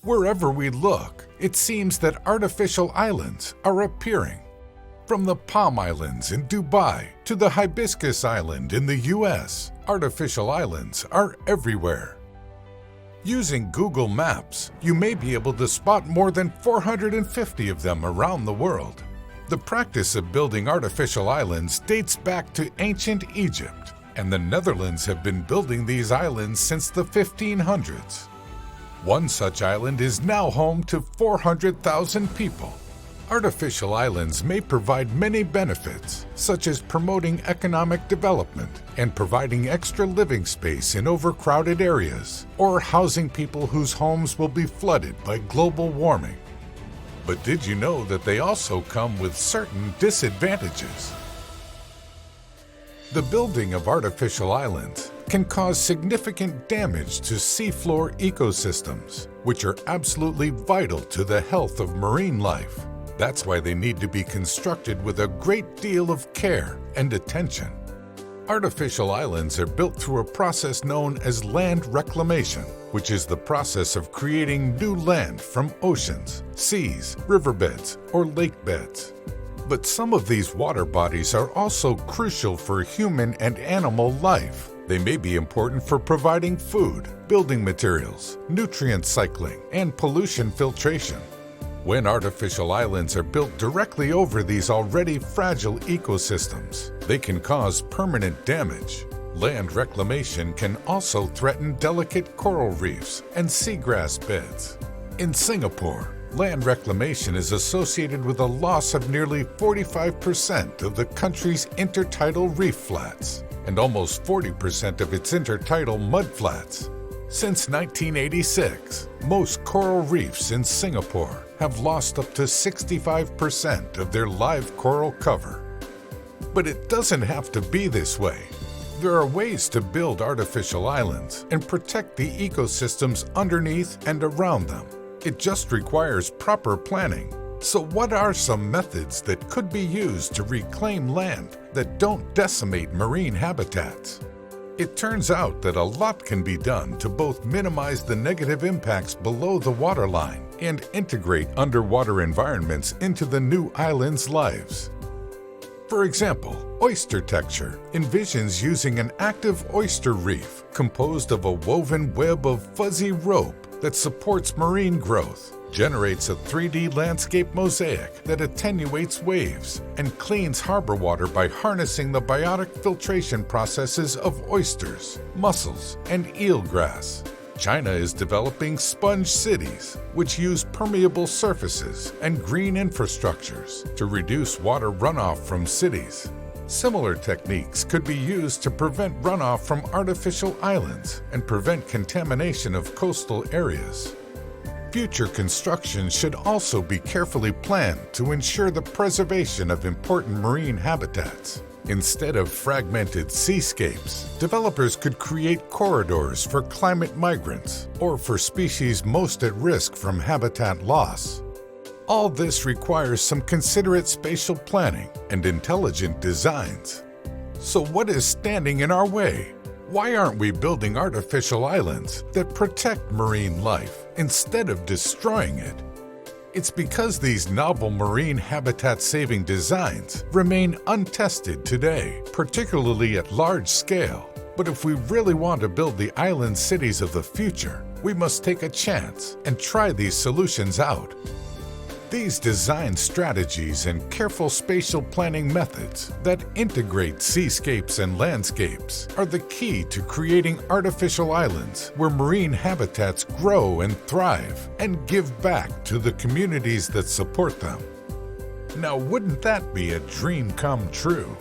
Wherever we look, it seems that artificial islands are appearing. From the Palm Islands in Dubai to the Hibiscus Island in the US, artificial islands are everywhere. Using Google Maps, you may be able to spot more than 450 of them around the world. The practice of building artificial islands dates back to ancient Egypt, and the Netherlands have been building these islands since the 1500s. One such island is now home to 400,000 people. Artificial islands may provide many benefits, such as promoting economic development and providing extra living space in overcrowded areas, or housing people whose homes will be flooded by global warming. But did you know that they also come with certain disadvantages? The building of artificial islands can cause significant damage to seafloor ecosystems, which are absolutely vital to the health of marine life. That's why they need to be constructed with a great deal of care and attention. Artificial islands are built through a process known as land reclamation, which is the process of creating new land from oceans, seas, riverbeds, or lake beds. But some of these water bodies are also crucial for human and animal life. They may be important for providing food, building materials, nutrient cycling, and pollution filtration. When artificial islands are built directly over these already fragile ecosystems, they can cause permanent damage. Land reclamation can also threaten delicate coral reefs and seagrass beds. In Singapore, land reclamation is associated with a loss of nearly 45% of the country's intertidal reef flats and almost 40% of its intertidal mudflats. Since 1986, most coral reefs in Singapore have lost up to 65% of their live coral cover. But it doesn't have to be this way. There are ways to build artificial islands and protect the ecosystems underneath and around them. It just requires proper planning. So what are some methods that could be used to reclaim land that don't decimate marine habitats? It turns out that a lot can be done to both minimize the negative impacts below the waterline and integrate underwater environments into the new islands' lives. For example, Oystertecture envisions using an active oyster reef composed of a woven web of fuzzy rope that supports marine growth, generates a 3D landscape mosaic that attenuates waves, and cleans harbor water by harnessing the biotic filtration processes of oysters, mussels, and eelgrass. China is developing sponge cities, which use permeable surfaces and green infrastructures to reduce water runoff from cities. Similar techniques could be used to prevent runoff from artificial islands and prevent contamination of coastal areas. Future construction should also be carefully planned to ensure the preservation of important marine habitats. Instead of fragmented seascapes, developers could create corridors for climate migrants or for species most at risk from habitat loss. All this requires some considerate spatial planning and intelligent designs. So what is standing in our way? Why aren't we building artificial islands that protect marine life instead of destroying it? It's because these novel marine habitat-saving designs remain untested today, particularly at large scale. But if we really want to build the island cities of the future, we must take a chance and try these solutions out. These design strategies and careful spatial planning methods that integrate seascapes and landscapes are the key to creating artificial islands where marine habitats grow and thrive and give back to the communities that support them. Now, wouldn't that be a dream come true?